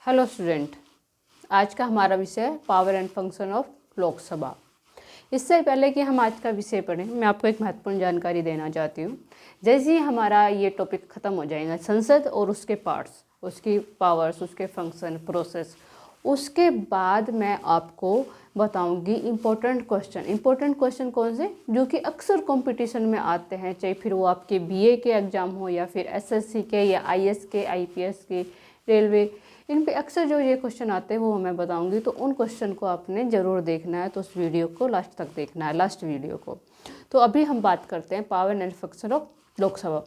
Hello student, आज का हमारा विषय है power and function of Lok Sabha. इससे पहले कि हम आज का विषय पढ़ें, मैं आपको एक महत्वपूर्ण जानकारी देना चाहती हूँ। जैसे ही हमारा ये टॉपिक ख़त्म हो जाएगा, संसद और उसके पार्ट्स, उसकी पावर्स, उसके फंक्शन, प्रोसेस, उसके बाद मैं आपको बताऊंगी इम्पोर्टेंट क्वेश्चन कौन से, जो कि अक्सर कंपटीशन में आते हैं, चाहे फिर वो आपके बीए के एग्ज़ाम हो या फिर एसएससी के या आईएएस के, आईपीएस के, रेलवे, इन पे अक्सर जो ये क्वेश्चन आते हैं वो मैं बताऊंगी। तो उन क्वेश्चन को आपने ज़रूर देखना है, तो उस वीडियो को लास्ट तक देखना है, लास्ट वीडियो को। तो अभी हम बात करते हैं power and function of Lok Sabha.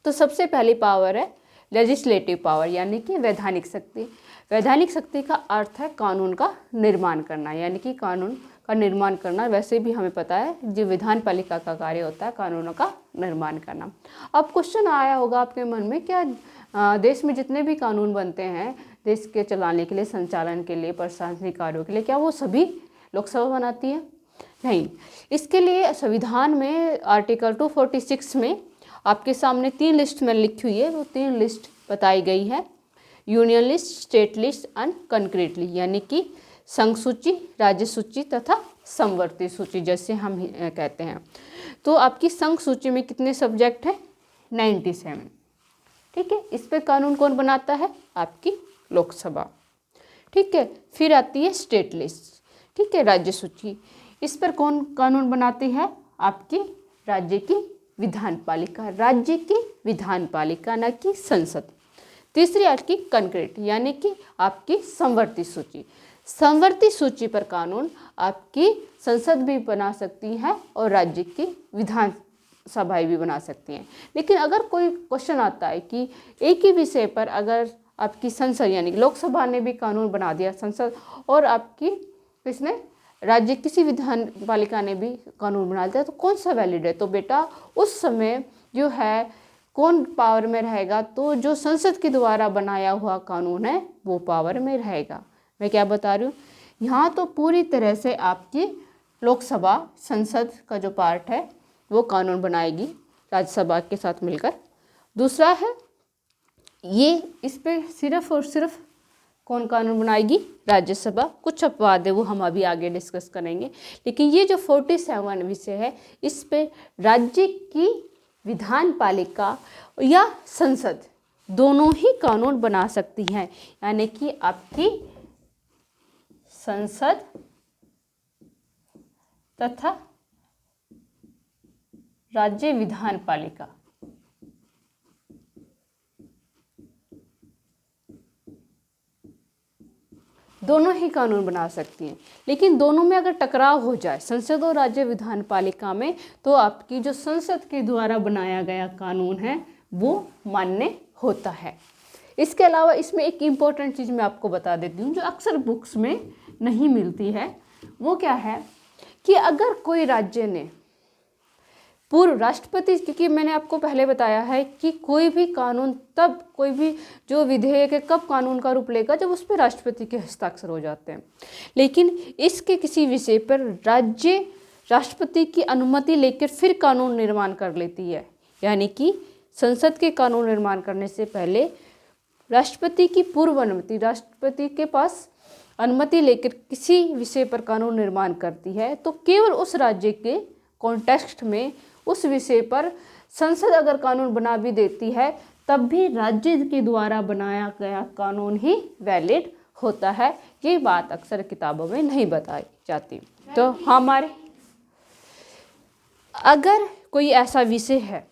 तो सबसे पहली पावर है लेजिस्लेटिव पावर, यानी कि वैधानिक शक्ति। वैधानिक शक्ति का अर्थ है कानून का निर्माण करना, यानी कि कानून का निर्माण करना। वैसे भी हमें पता है जो विधान पालिका का कार्य होता है कानूनों का निर्माण करना। अब क्वेश्चन आया होगा आपके मन में, क्या देश में जितने भी कानून बनते हैं देश के चलाने के लिए, संचालन के लिए, प्रशासनिक कार्यों के लिए, क्या वो सभी लोकसभा बनाती है? नहीं। इसके लिए संविधान में आर्टिकल 246 में आपके सामने 3 लिस्ट में लिखी हुई है, वो 3 लिस्ट बताई गई है। Union list, state list and concretely, यानी कि संघ सूची, राज्य सूची तथा समवर्ती सूची, जैसे हम कहते हैं। तो आपकी संघ सूची में कितने सब्जेक्ट हैं? 97। ठीक है। इस पे कानून कौन बनाता है? आपकी लोकसभा। ठीक है। फिर आती है स्टेट लिस्ट, ठीक है, राज्य सूची। इस पर कौन कानून बनाती है? आपकी राज्य की विधान पालिका, राज्य की विधान पालिका, न कि संसद। तीसरी आपकी कंक्रीट, यानी कि आपकी समवर्ती सूची। समवर्ती सूची पर कानून आपकी संसद भी बना सकती है और राज्य की विधान सभाएं भी बना सकती हैं। लेकिन अगर कोई क्वेश्चन आता है कि एक ही विषय पर अगर आपकी संसद यानी कि लोकसभा ने भी कानून बना दिया, संसद, और आपकी किसने, राज्य किसी विधान पालिका ने भी कानून बना दिया, तो कौन सा वैलिड है? तो बेटा उस समय जो है कौन पावर में रहेगा? तो जो संसद के द्वारा बनाया हुआ कानून है वो पावर में रहेगा। मैं क्या बता रही हूँ यहाँ? तो पूरी तरह से आपकी लोकसभा, संसद का जो पार्ट है वो कानून बनाएगी राज्यसभा के साथ मिलकर। दूसरा है ये, इस पे सिर्फ और सिर्फ कौन कानून बनाएगी? राज्यसभा। कुछ अपवाद है वो हम अभी आगे डिस्कस करेंगे। लेकिन ये जो 47 विषय है, इस पे राज्य की विधान पालिका या संसद दोनों ही कानून बना सकती हैं, यानी कि आपकी संसद तथा राज्य विधान पालिका दोनों ही कानून बना सकती हैं। लेकिन दोनों में अगर टकराव हो जाए संसद और राज्य विधान पालिका में, तो आपकी जो संसद के द्वारा बनाया गया कानून है वो मान्य होता है। इसके अलावा इसमें एक इम्पॉर्टेंट चीज़ मैं आपको बता देती हूँ जो अक्सर बुक्स में नहीं मिलती है। वो क्या है कि अगर कोई राज्य ने पूर्व राष्ट्रपति, क्योंकि मैंने आपको पहले बताया है कि कोई भी कानून तब, कोई भी जो विधेयक है कब कानून का रूप लेगा, जब उस पर राष्ट्रपति के हस्ताक्षर हो जाते हैं। लेकिन इसके किसी विषय पर राज्य राष्ट्रपति की अनुमति लेकर फिर कानून निर्माण कर लेती है, यानी कि संसद के कानून निर्माण करने से पहले राष्ट्रपति की पूर्व अनुमति, राष्ट्रपति के पास अनुमति लेकर किसी विषय पर कानून निर्माण करती है, तो केवल उस राज्य के कॉन्टेक्स्ट में उस विषय पर संसद अगर कानून बना भी देती है, तब भी राज्य के द्वारा बनाया गया कानून ही वैलिड होता है। ये बात अक्सर किताबों में नहीं बताई जाती। तो हमारे अगर कोई ऐसा विषय है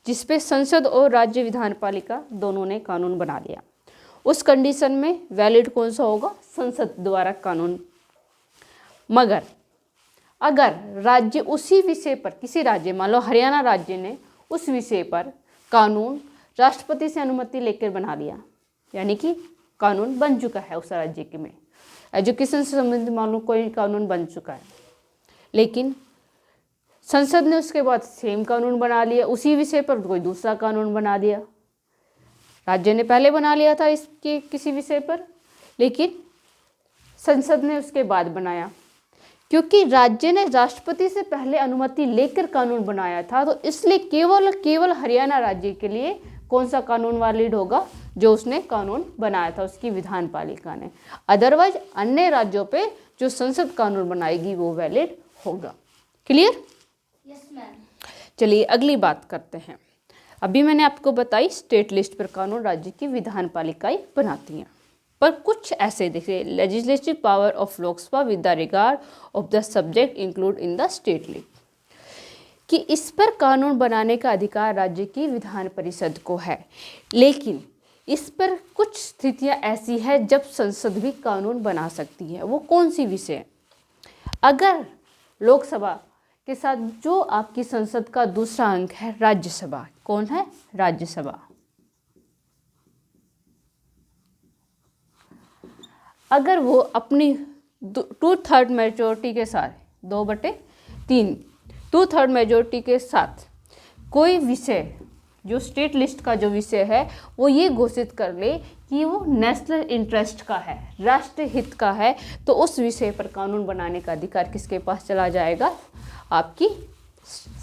जिस पे संसद और राज्य विधान पालिका दोनों ने कानून बना लिया, उस कंडीशन में वैलिड कौन सा होगा? संसद द्वारा कानून। मगर अगर राज्य उसी विषय पर, किसी राज्य, मान लो हरियाणा राज्य ने उस विषय पर कानून राष्ट्रपति से अनुमति लेकर बना लिया, यानी कि कानून बन चुका है उस राज्य के में, एजुकेशन से संबंधित मान लो कोई कानून बन चुका है, लेकिन संसद ने उसके बाद सेम कानून बना लिया, उसी विषय पर कोई दूसरा कानून बना दिया। राज्य ने पहले बना लिया था इसके किसी विषय पर, लेकिन संसद ने उसके बाद बनाया। क्योंकि राज्य ने राष्ट्रपति से पहले अनुमति लेकर कानून बनाया था, तो इसलिए केवल हरियाणा राज्य के लिए कौन सा कानून वैलिड होगा? जो उसने कानून बनाया था, उसकी विधान पालिका ने। अदरवाइज अन्य राज्यों पे जो संसद कानून बनाएगी वो वैलिड होगा। क्लियर? Yes ma'am. चलिए अगली बात करते हैं। अभी मैंने आपको बताई स्टेट लिस्ट पर कानून राज्य की विधान पालिकाएं बनाती हैं, पर कुछ ऐसे देखिए, legislative power of Lok Sabha with the regard of the subject include in the state list, कि इस पर कानून बनाने का अधिकार राज्य की विधान परिषद को है, लेकिन इस पर कुछ स्थितियां ऐसी है जब संसद भी कानून बना सकती है। वो कौन सी विषय? अगर लोकसभा के साथ जो आपकी संसद का दूसरा अंग है राज्यसभा, कौन है? राज्यसभा। अगर वो अपनी 2/3 मेजोरिटी के साथ 2/3 2/3 मेजोरिटी के साथ कोई विषय, जो स्टेट लिस्ट का जो विषय है, वो ये घोषित कर ले कि वो नेशनल इंटरेस्ट का है, राष्ट्र हित का है, तो उस विषय पर कानून बनाने का अधिकार किसके पास चला जाएगा? आपकी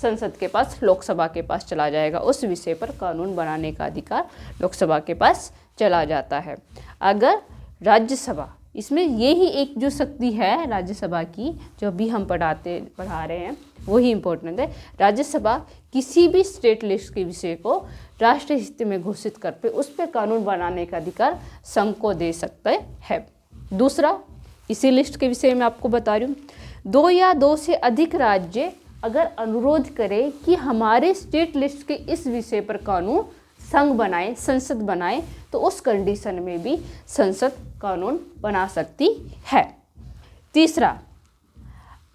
संसद के पास, लोकसभा के पास चला जाएगा। उस विषय पर कानून बनाने का अधिकार लोकसभा के पास चला जाता है। अगर राज्यसभा, इसमें यही एक जो शक्ति है राज्यसभा की, जो भी हम पढ़ा रहे हैं वही इम्पोर्टेंट है। राज्यसभा किसी भी स्टेट लिस्ट के विषय को राष्ट्रीय हित में घोषित करके उस पर कानून बनाने का अधिकार संघ को दे सकते हैं। दूसरा, इसी लिस्ट के विषय में आपको बता रही हूँ, 2 या 2 से अधिक राज्य अगर अनुरोध करे कि हमारे स्टेट लिस्ट के इस विषय पर कानून संघ बनाए, संसद बनाए, तो उस कंडीशन में भी संसद कानून बना सकती है। तीसरा,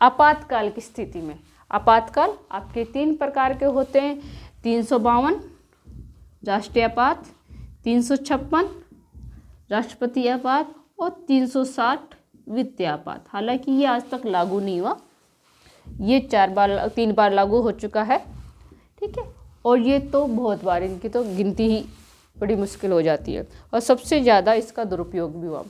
आपातकाल की स्थिति में, आपातकाल आपके 3 प्रकार के होते हैं, 352 राष्ट्रीय आपात, 356 राष्ट्रपति आपात और 360 वित्तीय आपात। हालांकि ये आज तक लागू नहीं हुआ, ये 3 बार लागू हो चुका है, ठीक है, और ये तो बहुत बार, इनकी तो गिनती ही बड़ी मुश्किल हो जाती है, और सबसे ज़्यादा इसका दुरुपयोग भी हुआ।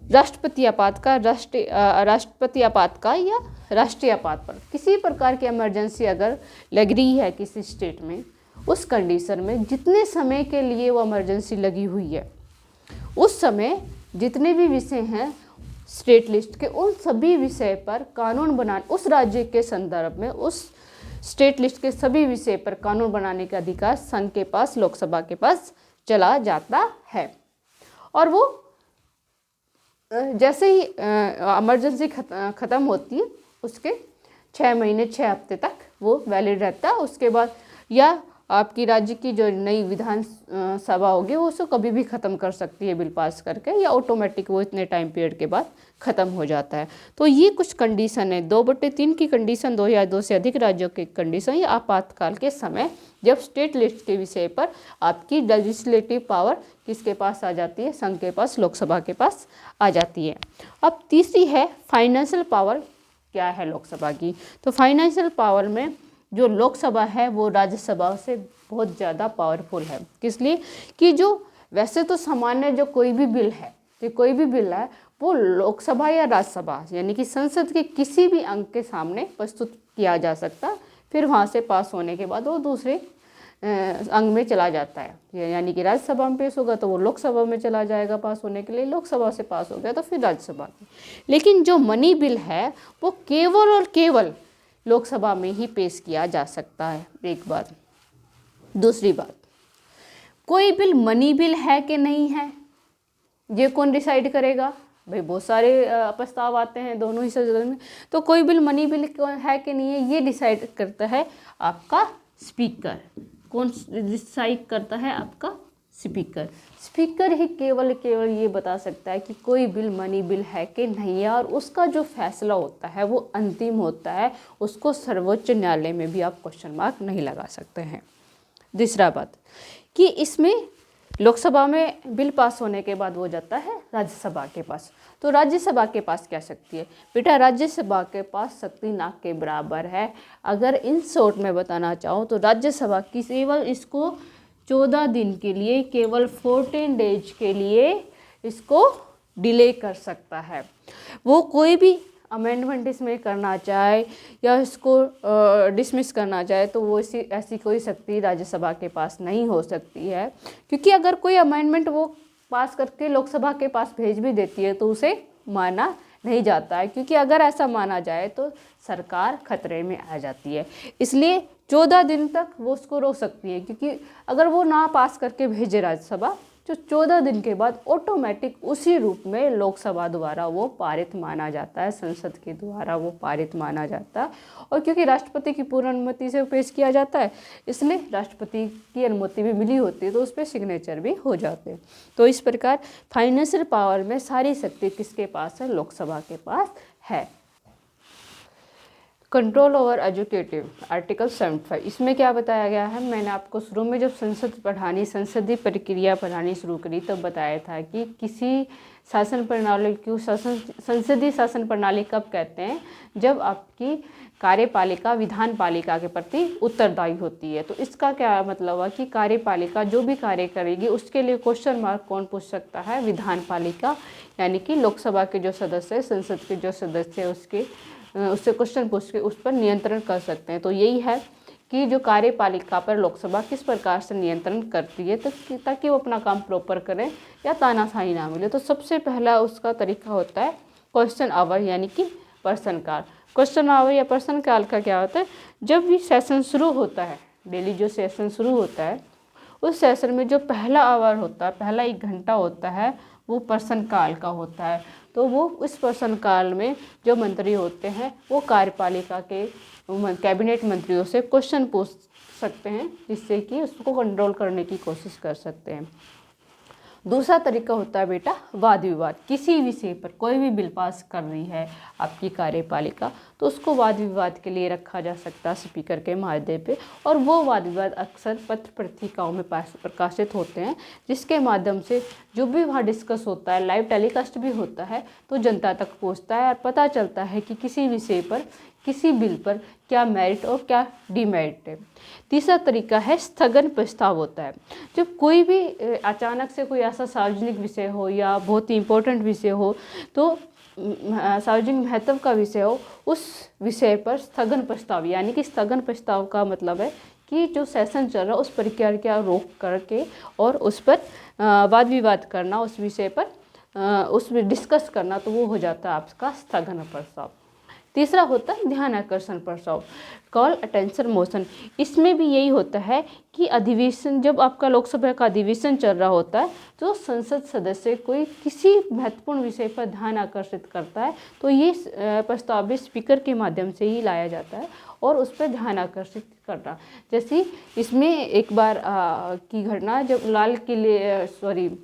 राष्ट्रपति आपात का, राष्ट्रपति आपात का या राष्ट्रीय आपात पर किसी प्रकार की इमरजेंसी अगर लग रही है किसी स्टेट में, उस कंडीशन में जितने समय के लिए वो इमरजेंसी लगी हुई है, उस समय जितने भी विषय हैं स्टेट लिस्ट के, उन सभी विषय पर कानून बनाने, उस राज्य के संदर्भ में उस स्टेट लिस्ट के सभी विषय पर कानून बनाने का अधिकार संघ के पास, लोकसभा के पास चला जाता है। और वो जैसे ही इमरजेंसी ख़त्म होती है, उसके 6 महीने 6 हफ्ते तक वो वैलिड रहता है। उसके बाद या आपकी राज्य की जो नई विधान सभा होगी वो उसको कभी भी ख़त्म कर सकती है बिल पास करके, या ऑटोमेटिक वो इतने टाइम पीरियड के बाद ख़त्म हो जाता है। तो ये कुछ कंडीशन है, 2/3 की कंडीशन, 2 या 2 से अधिक राज्यों की कंडीशन, या आपातकाल के समय जब स्टेट लिस्ट के विषय पर आपकी लेजिस्लेटिव पावर किसके पास आ जाती है? संघ के पास, लोकसभा के पास आ जाती है। अब तीसरी है फाइनेंशियल पावर। क्या है लोकसभा की? तो फाइनेंशियल पावर में जो लोकसभा है वो राज्यसभा से बहुत ज़्यादा पावरफुल है। किस लिए? कि जो वैसे तो सामान्य जो कोई भी बिल है, कि कोई भी बिल है वो लोकसभा या राज्यसभा यानी कि संसद के किसी भी अंग के सामने प्रस्तुत किया जा सकता, फिर वहाँ से पास होने के बाद वो दूसरे अंग में चला जाता है, यानी कि राज्यसभा में पेश होगा तो वो लोकसभा में चला जाएगा पास होने के लिए, लोकसभा से पास हो गया तो फिर राज्यसभा में। लेकिन जो मनी बिल है वो केवल और केवल लोकसभा में ही पेश किया जा सकता है, एक बात। दूसरी बात, कोई बिल मनी बिल है कि नहीं है ये कौन डिसाइड करेगा? भाई बहुत सारे प्रस्ताव आते हैं दोनों ही सदन में, तो कोई बिल मनी बिल है कि नहीं है ये डिसाइड करता है आपका स्पीकर। कौन डिसाइड करता है? आपका स्पीकर। स्पीकर ही केवल ये बता सकता है कि कोई बिल मनी बिल है कि नहीं है, और उसका जो फैसला होता है वो अंतिम होता है, उसको सर्वोच्च न्यायालय में भी आप क्वेश्चन मार्क नहीं लगा सकते हैं। दूसरा बात कि इसमें लोकसभा में बिल पास होने के बाद वो जाता है राज्यसभा के पास। तो राज्यसभा के पास क्या शक्ति है? बेटा राज्यसभा के पास शक्ति ना के बराबर है। अगर इन शॉर्ट में बताना चाहूँ तो राज्यसभा की केवल इसको 14 दिन के लिए, केवल 14 डेज के लिए इसको डिले कर सकता है। वो कोई भी अमेंडमेंट इसमें करना चाहे या इसको डिसमिस करना चाहे तो वो ऐसी कोई शक्ति राज्यसभा के पास नहीं हो सकती है, क्योंकि अगर कोई अमेंडमेंट वो पास करके लोकसभा के पास भेज भी देती है तो उसे माना नहीं जाता है, क्योंकि अगर ऐसा माना जाए तो सरकार खतरे में आ जाती है। इसलिए 14 दिन तक वो उसको रोक सकती है, क्योंकि अगर वो ना पास करके भेजे राज्यसभा तो 14 दिन के बाद ऑटोमेटिक उसी रूप में लोकसभा द्वारा वो पारित माना जाता है, संसद के द्वारा वो पारित माना जाता है। और क्योंकि राष्ट्रपति की पूर्ण अनुमति से पेश किया जाता है, इसलिए राष्ट्रपति की अनुमति भी मिली होती है तो उस पर सिग्नेचर भी हो जाते हैं। तो इस प्रकार फाइनेंशियल पावर में सारी शक्ति किसके पास है? लोकसभा के पास है। कंट्रोल ओवर एजुकेटिव, आर्टिकल 75, इसमें क्या बताया गया है? मैंने आपको शुरू में जब संसदीय प्रक्रिया पढ़ानी शुरू करी तब बताया था कि किसी शासन प्रणाली को संसदीय शासन प्रणाली कब कहते हैं? जब आपकी कार्यपालिका विधान पालिका के प्रति उत्तरदायी होती है। तो इसका क्या मतलब है कि कार्यपालिका जो भी कार्य करेगी उसके लिए क्वेश्चन मार्क कौन पूछ सकता है? विधान पालिका, यानी कि लोकसभा के जो सदस्य है, संसद के जो सदस्य है, उससे क्वेश्चन पूछ के उस पर नियंत्रण कर सकते हैं। तो यही है कि जो कार्यपालिका पर लोकसभा किस प्रकार से नियंत्रण करती है ताकि वो अपना काम प्रॉपर करें या तानाशाही ना मिले। तो सबसे पहला उसका तरीका होता है क्वेश्चन आवर, यानी कि प्रश्नकाल। क्वेश्चन आवर या प्रश्नकाल का क्या होता है? जब भी सेशन शुरू होता है, डेली जो सेशन शुरू होता है, उस सेशन में जो पहला आवर होता है, पहला 1 घंटा होता है, वो प्रश्नकाल का होता है। तो वो इस प्रश्नकाल में जो मंत्री होते हैं वो कार्यपालिका के कैबिनेट मंत्रियों से क्वेश्चन पूछ सकते हैं, जिससे कि उसको कंट्रोल करने की कोशिश कर सकते हैं। दूसरा तरीका होता है बेटा वाद विवाद। किसी विषय पर कोई भी बिल पास कर रही है आपकी कार्यपालिका, तो उसको वाद विवाद के लिए रखा जा सकता है स्पीकर के माध्यम पे, और वो वाद विवाद अक्सर पत्र पत्रिकाओं में प्रकाशित होते हैं, जिसके माध्यम से जो भी वहाँ डिस्कस होता है, लाइव टेलीकास्ट भी होता है, तो जनता तक पहुँचता है और पता चलता है कि किसी विषय पर, किसी बिल पर क्या मेरिट और क्या डिमेरिट है। तीसरा तरीका है स्थगन प्रस्ताव होता है। जब कोई भी अचानक से कोई ऐसा सार्वजनिक विषय हो या बहुत ही इम्पोर्टेंट विषय हो, तो सार्वजनिक महत्व का विषय हो, उस विषय पर स्थगन प्रस्ताव, यानी कि स्थगन प्रस्ताव का मतलब है कि जो सेशन चल रहा है उस प्रक्रिया रोक करके और उस पर वाद विवाद करना, उस विषय पर उसमें डिस्कस करना, तो वो हो जाता है आपका स्थगन प्रस्ताव। तीसरा होता है ध्यान आकर्षण प्रस्ताव, कॉल अटेंशन मोशन। इसमें भी यही होता है कि अधिवेशन, जब आपका लोकसभा का अधिवेशन चल रहा होता है तो संसद सदस्य कोई किसी महत्वपूर्ण विषय पर ध्यान आकर्षित करता है, तो ये प्रस्ताव भी स्पीकर के माध्यम से ही लाया जाता है और उस पर ध्यान आकर्षित करना। जैसे इसमें एक बार की घटना, जब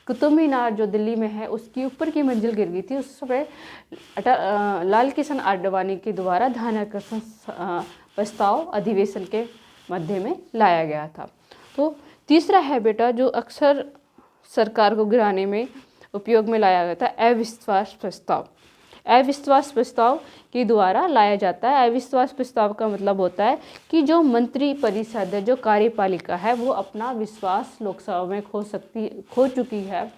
कुतुब मीनार जो दिल्ली में है उसकी ऊपर की मंजिल गिर गई थी, उस समय लाल कृष्ण आडवाणी के द्वारा ध्यान आकर्षण प्रस्ताव अधिवेशन के मध्य में लाया गया था। तो तीसरा है बेटा जो अक्सर सरकार को गिराने में उपयोग में लाया गया था, अविश्वास प्रस्ताव। अविश्वास प्रस्ताव के द्वारा लाया जाता है। अविश्वास प्रस्ताव का मतलब होता है कि जो मंत्री परिषद है, जो कार्यपालिका है, वो अपना विश्वास लोकसभा में खो चुकी है।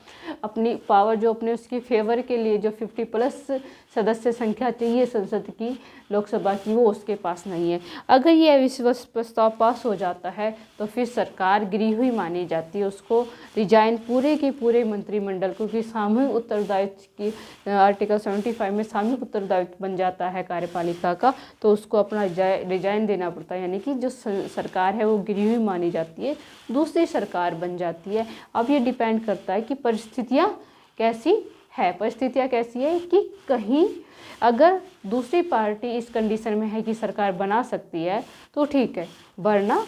अपनी पावर जो अपने उसकी फेवर के लिए जो 50+ सदस्य संख्या चाहिए संसद की, लोकसभा की, वो उसके पास नहीं है। अगर ये अविश्वास प्रस्ताव पास हो जाता है तो फिर सरकार गिरी हुई मानी जाती है, उसको रिजाइन पूरे के पूरे मंत्रिमंडल को, क्योंकि सामूहिक उत्तरदायित्व की आर्टिकल 75 में सामूहिक उत्तरदायित्व बन जाता है कार्यपालिका का, तो उसको अपना रिजाइन देना पड़ता है, यानी कि जो सरकार है वो गिरी हुई मानी जाती है, दूसरी सरकार बन जाती है। अब ये डिपेंड करता है कि परिस्थितियाँ कैसी है। परिस्थितियाँ कैसी है कि कहीं अगर दूसरी पार्टी इस कंडीशन में है कि सरकार बना सकती है तो ठीक है, वरना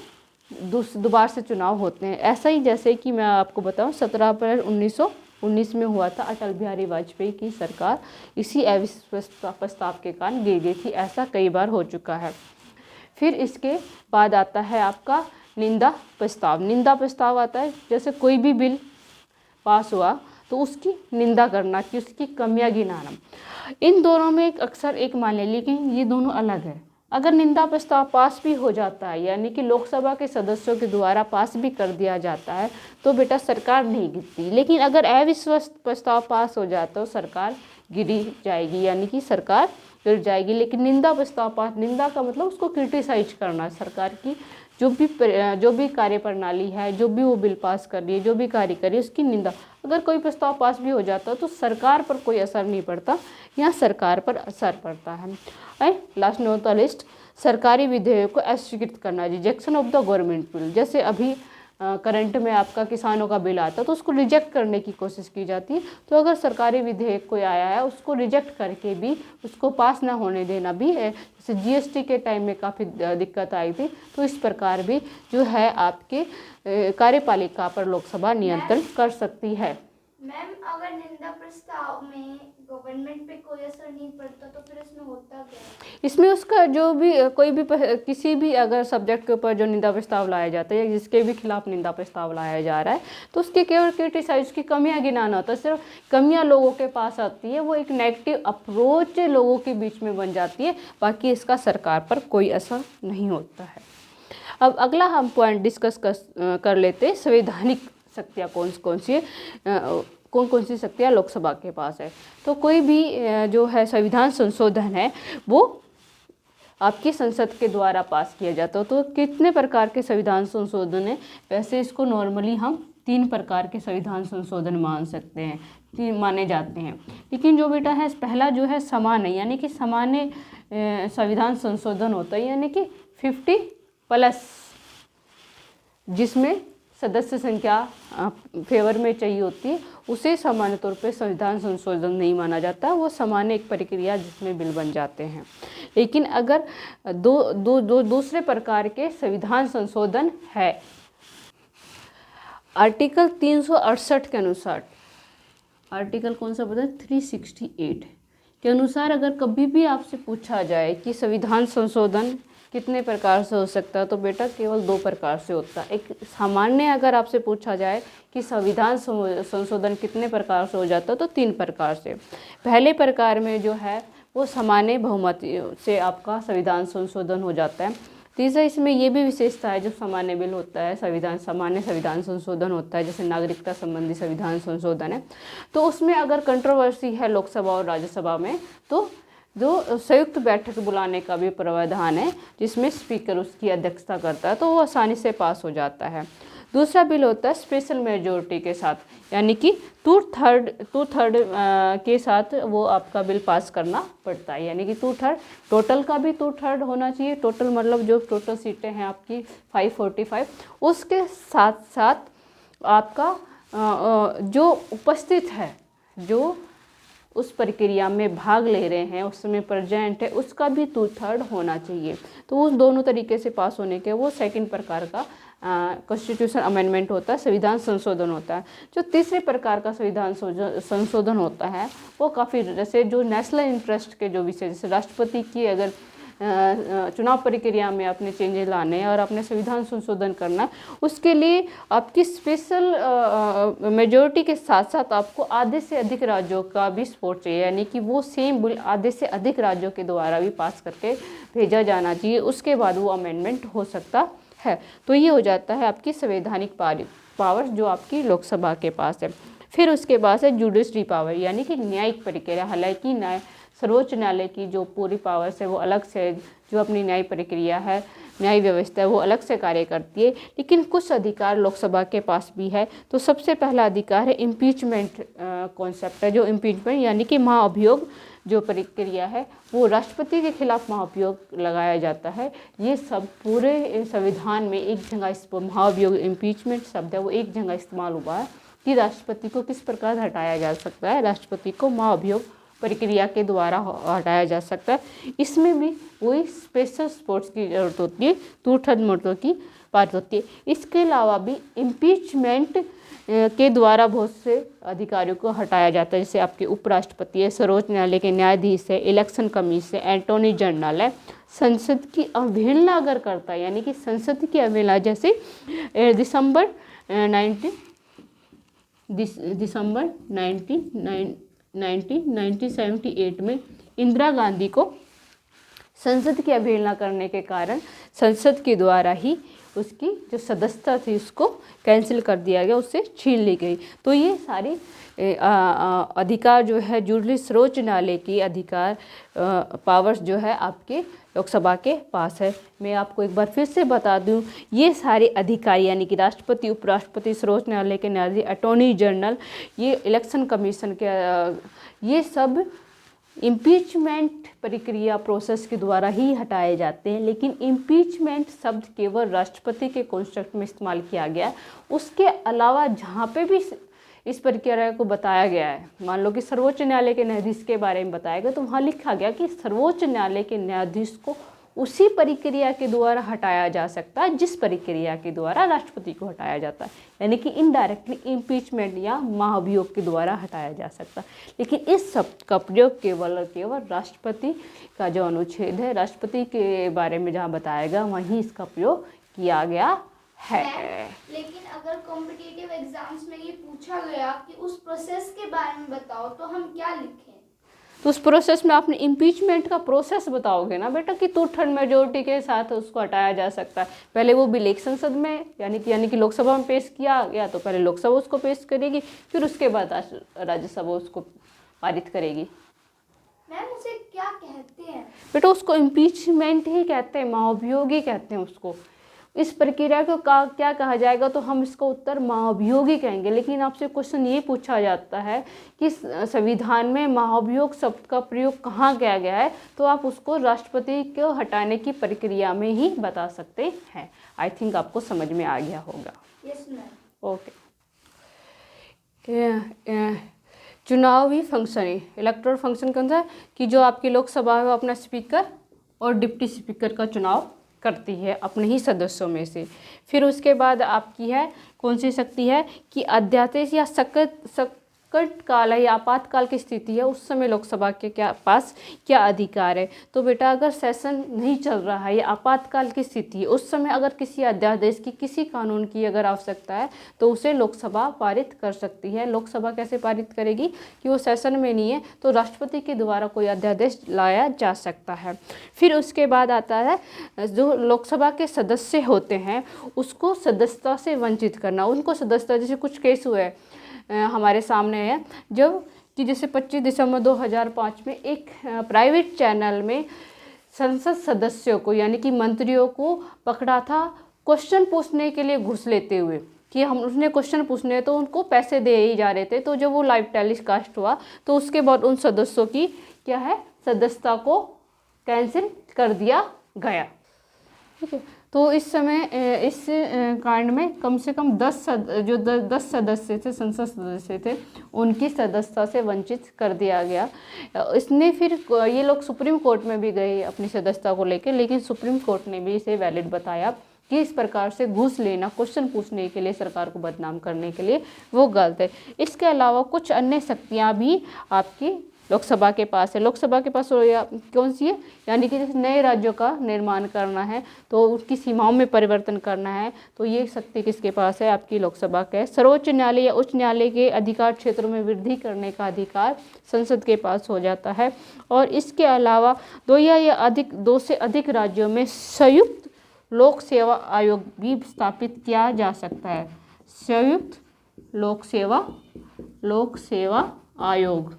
दोबारा से चुनाव होते हैं। ऐसा ही जैसे कि मैं आपको बताऊं 17 अप्रैल 1919 में हुआ था, अटल बिहारी वाजपेयी की सरकार इसी अविश्वास प्रस्ताव के कारण गिर गई थी। ऐसा कई बार हो चुका है। फिर इसके बाद आता है आपका निंदा प्रस्ताव। निंदा प्रस्ताव आता है जैसे कोई भी बिल पास हुआ तो उसकी निंदा करना, कि उसकी कमियां गिनाना। इन दोनों में अक्सर एक मान ले, लेकिन ये दोनों अलग है। अगर निंदा प्रस्ताव पास भी हो जाता है, यानी कि लोकसभा के सदस्यों के द्वारा पास भी कर दिया जाता है, तो बेटा सरकार नहीं गिरती। लेकिन अगर अविश्वास प्रस्ताव पास हो जाता तो सरकार गिरी जाएगी, यानी कि सरकार गिर जाएगी। लेकिन निंदा प्रस्ताव पास, निंदा का मतलब उसको क्रिटिसाइज करना, सरकार की जो भी कार्य प्रणाली है, जो भी वो बिल पास कर रही है, जो भी कार्य कर रही है, उसकी निंदा। अगर कोई प्रस्ताव पास भी हो जाता तो सरकार पर कोई असर नहीं पड़ता, यहाँ सरकार पर असर पड़ता है। लास्ट नोट द लिस्ट, सरकारी विधेयक को अस्वीकृत करना, rejection of the government bill. जैसे अभी करंट में आपका किसानों का बिल आता है तो उसको रिजेक्ट करने की कोशिश की जाती है। तो अगर सरकारी विधेयक कोई आया है उसको रिजेक्ट करके भी उसको पास ना होने देना भी है। जैसे जीएसटी के टाइम में काफ़ी दिक्कत आई थी, तो इस प्रकार भी जो है आपके कार्यपालिका पर लोकसभा नियंत्रण कर सकती है। मैम अगर निंदा प्रस्ताव में गवर्नमेंट पे कोई असर नहीं पड़ता तो फिर इसमें होता क्या है? इसमें उसका जो भी कोई भी किसी भी अगर सब्जेक्ट के ऊपर जो निंदा प्रस्ताव लाया जाता है या जिसके भी खिलाफ निंदा प्रस्ताव लाया जा रहा है, तो उसके केवल क्रिटिसाइज की कमियां गिनाना होता है। सिर्फ कमियां लोगों के पास आती है, वो एक नेगेटिव अप्रोच लोगों के बीच में बन जाती है, बाकी इसका सरकार पर कोई असर नहीं होता है। अब अगला हम पॉइंट डिस्कस कर लेते हैं, संवैधानिक शक्तियाँ कौन कौन सी शक्तियाँ लोकसभा के पास है। तो कोई भी जो है संविधान संशोधन है वो आपकी संसद के द्वारा पास किया जाता है। तो कितने प्रकार के संविधान संशोधन है? वैसे इसको नॉर्मली हम 3 प्रकार के संविधान संशोधन मान सकते हैं, 3 माने जाते हैं। लेकिन जो बेटा है पहला जो है सामान्य, यानी कि सामान्य संविधान संशोधन होता है, यानी कि 50+, जिसमें सदस्य संख्या फेवर में चाहिए होती है, उसे सामान्य तौर पे संविधान संशोधन नहीं माना जाता। वो सामान्य एक प्रक्रिया जिसमें बिल बन जाते हैं। लेकिन अगर दूसरे प्रकार के संविधान संशोधन है, आर्टिकल 368 के अनुसार, आर्टिकल कौन सा पता है, 368 के अनुसार अगर कभी भी आपसे पूछा जाए कि संविधान संशोधन कितने प्रकार से हो सकता है, तो बेटा केवल 2 प्रकार से होता है। एक सामान्य अगर आपसे पूछा जाए कि संविधान संशोधन कितने प्रकार से हो जाता है, तो 3 प्रकार से। पहले प्रकार में जो है वो सामान्य बहुमत से आपका संविधान संशोधन हो जाता है। तीसरा इसमें ये भी विशेषता है, जब सामान्य बिल होता है, सामान्य संविधान संशोधन होता है, जैसे नागरिकता संबंधी संविधान संशोधन है, तो उसमें अगर कंट्रोवर्सी है लोकसभा और राज्यसभा में, तो जो संयुक्त बैठक बुलाने का भी प्रावधान है, जिसमें स्पीकर उसकी अध्यक्षता करता है, तो वो आसानी से पास हो जाता है। दूसरा बिल होता है स्पेशल मेजोरिटी के साथ, यानी कि 2/3 के साथ वो आपका बिल पास करना पड़ता है, यानी कि 2/3, टोटल का भी 2/3 होना चाहिए। टोटल मतलब जो टोटल सीटें हैं आपकी 545, उसके साथ साथ आपका जो उपस्थित है, जो उस प्रक्रिया में भाग ले रहे हैं, उसमें प्रेजेंट है, उसका भी 2/3 होना चाहिए। तो उस दोनों तरीके से पास होने के वो सेकंड प्रकार का कॉन्स्टिट्यूशन अमेंडमेंट होता है, संविधान संशोधन होता है। जो तीसरे प्रकार का संविधान संशोधन होता है वो काफ़ी, जैसे जो नेशनल इंटरेस्ट के जो विषय, जैसे राष्ट्रपति की अगर चुनाव प्रक्रिया में अपने चेंजेस लाने और अपने संविधान संशोधन करना, उसके लिए आपकी स्पेशल मेजोरिटी के साथ साथ आपको आधे से अधिक राज्यों का भी सपोर्ट चाहिए, यानी कि वो सेम बिल आधे से अधिक राज्यों के द्वारा भी पास करके भेजा जाना चाहिए, उसके बाद वो अमेंडमेंट हो सकता है। तो ये हो जाता है आपकी संवैधानिक पावर जो आपकी लोकसभा के पास है। फिर उसके पास है जुडिशरी पावर, यानी कि न्यायिक प्रक्रिया। हालांकि सर्वोच्च न्यायालय की जो पूरी पावर्स है वो अलग से, जो अपनी न्याय प्रक्रिया है, न्याय व्यवस्था है, वो अलग से कार्य करती है, लेकिन कुछ अधिकार लोकसभा के पास भी है। तो सबसे पहला अधिकार है इम्पीचमेंट कॉन्सेप्ट है, जो इम्पीचमेंट यानी कि महाअभियोग जो प्रक्रिया है, वो राष्ट्रपति के खिलाफ महाअभियोग लगाया जाता है। ये सब पूरे संविधान में एक जगह महाअभियोग इम्पीचमेंट शब्द है वो एक जगह इस्तेमाल हुआ है कि राष्ट्रपति को किस प्रकार हटाया जा सकता है, राष्ट्रपति को महाअभियोग प्रक्रिया के द्वारा हटाया जा सकता है। इसमें भी वही स्पेशल सपोर्ट्स की जरूरत होती है, 2/3 मतों की बात होती है। इसके अलावा भी इम्पीचमेंट के द्वारा बहुत से अधिकारियों को हटाया जाता है, जैसे आपके उपराष्ट्रपति है, सर्वोच्च न्यायालय के न्यायाधीश है, इलेक्शन कमीशन है, अटॉर्नी जनरल है। संसद की अवहेलना अगर करता है, यानी कि संसद की अवहेलना, जैसे दिसंबर 1978 में इंदिरा गांधी को संसद की अवहेलना करने के कारण संसद के द्वारा ही उसकी जो सदस्यता थी उसको कैंसिल कर दिया गया, उससे छीन ली गई। तो ये सारी अधिकार जो है जुड़ली सर्वोच्च न्यायालय की अधिकार पावर्स जो है आपके लोकसभा के पास है। मैं आपको एक बार फिर से बता दूं, ये सारे अधिकार यानी कि राष्ट्रपति, उपराष्ट्रपति, सर्वोच्च न्यायालय के न्यायाधीश, अटॉर्नी जनरल, ये इलेक्शन कमीशन के ये सब इम्पीचमेंट प्रक्रिया प्रोसेस के द्वारा ही हटाए जाते हैं। लेकिन इम्पीचमेंट शब्द केवल राष्ट्रपति के कॉन्स्ट्रक्ट में इस्तेमाल किया गया। उसके अलावा जहाँ पे भी इस प्रक्रिया को बताया गया है, मान लो कि सर्वोच्च न्यायालय के न्यायाधीश के बारे में बताया गया, तो वहाँ लिखा गया कि सर्वोच्च न्यायालय के न्यायाधीश को उसी प्रक्रिया के द्वारा हटाया जा सकता है जिस प्रक्रिया के द्वारा राष्ट्रपति को हटाया जाता है, यानी कि इनडायरेक्टली इम्पीचमेंट या महाभियोग के द्वारा हटाया जा सकता है। लेकिन इस शब्द का प्रयोग केवल और केवल राष्ट्रपति का जो अनुच्छेद है, राष्ट्रपति के बारे में जहाँ बताया गया वहीं इसका प्रयोग किया गया है। लेकिन अगर कॉम्पिटिटिव एग्जाम्स में ये पूछा गया कि उस प्रोसेस के बारे में बताओ, तो हम क्या लिखें? तो उस प्रोसेस में आपने इम्पीचमेंट का प्रोसेस बताओगे ना बेटा, कि 2/3 मेजोरिटी के साथ उसको हटाया जा सकता है। पहले वो विलेख संसद में यानी कि लोकसभा में पेश किया गया, तो पहले लोकसभा उसको पेश करेगी, फिर उसके बाद राज्यसभा उसको पारित करेगी। मैम उसे क्या कहते हैं? बेटा उसको इम्पीचमेंट ही कहते हैं, महाभियोग ही कहते हैं उसको। इस प्रक्रिया को क्या कहा जाएगा, तो हम इसका उत्तर महाभियोग ही कहेंगे। लेकिन आपसे क्वेश्चन ये पूछा जाता है कि संविधान में महाभियोग शब्द का प्रयोग कहाँ किया गया है, तो आप उसको राष्ट्रपति को हटाने की प्रक्रिया में ही बता सकते हैं। आई थिंक आपको समझ में आ गया होगा। Yes ma'am. ओके। चुनावी फंक्शन, इलेक्टोरल फंक्शन कौन सा है कि जो आपकी लोकसभा है वो अपना स्पीकर और डिप्टी स्पीकर का चुनाव करती है अपने ही सदस्यों में से। फिर उसके बाद आपकी है कौन सी शक्ति है कि अध्यादेश या संकट काल है या आपातकाल की स्थिति है, उस समय लोकसभा के पास क्या अधिकार है। तो बेटा अगर सेशन नहीं चल रहा है या आपातकाल की स्थिति है, उस समय अगर किसी अध्यादेश की, किसी कानून की अगर आवश्यकता है तो उसे लोकसभा पारित कर सकती है। लोकसभा कैसे पारित करेगी कि वो सेशन में नहीं है, तो राष्ट्रपति के द्वारा कोई अध्यादेश लाया जा सकता है। फिर उसके बाद आता है जो लोकसभा के सदस्य होते हैं उसको सदस्यता से वंचित करना, उनको सदस्यता, जैसे कुछ केस हुए हमारे सामने है जब कि जैसे 25 दिसंबर 2005 में एक प्राइवेट चैनल में संसद सदस्यों को यानी कि मंत्रियों को पकड़ा था क्वेश्चन पूछने के लिए घूस लेते हुए, कि हम उसने क्वेश्चन पूछने तो उनको पैसे दे ही जा रहे थे। तो जब वो लाइव टेलीकास्ट हुआ तो उसके बाद उन सदस्यों की क्या है सदस्यता को कैंसिल कर दिया गया। ठीक है, तो इस समय इस कांड में कम से कम 10 सदस्य थे, संसद सदस्य थे, उनकी सदस्यता से वंचित कर दिया गया। इसने फिर ये लोग सुप्रीम कोर्ट में भी गए अपनी सदस्यता को लेकर, लेकिन सुप्रीम कोर्ट ने भी इसे वैलिड बताया कि इस प्रकार से घूस लेना क्वेश्चन पूछने के लिए, सरकार को बदनाम करने के लिए, वो गलत है। इसके अलावा कुछ अन्य शक्तियाँ भी आपकी लोकसभा के पास है। लोकसभा के पास कौन सी है, यानी कि जैसे नए राज्यों का निर्माण करना है तो उसकी सीमाओं में परिवर्तन करना है, तो ये शक्ति किसके पास है, आपकी लोकसभा का है। सर्वोच्च न्यायालय या उच्च न्यायालय के अधिकार क्षेत्रों में वृद्धि करने का अधिकार संसद के पास हो जाता है। और इसके अलावा दो से अधिक राज्यों में संयुक्त लोक सेवा आयोग भी स्थापित किया जा सकता है। संयुक्त लोक सेवा आयोग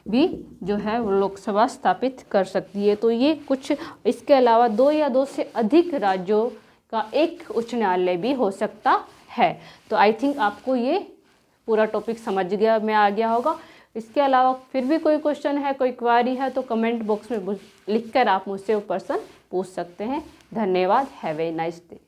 भी जो है वो लोकसभा स्थापित कर सकती है। तो ये कुछ, इसके अलावा 2 या 2 से अधिक राज्यों का एक उच्च न्यायालय भी हो सकता है। तो आई थिंक आपको ये पूरा टॉपिक समझ में आ गया होगा। इसके अलावा फिर भी कोई क्वेश्चन है, कोई क्वारी है तो कमेंट बॉक्स में लिखकर आप मुझसे वो प्रश्न पूछ सकते हैं। धन्यवाद। Have a nice day.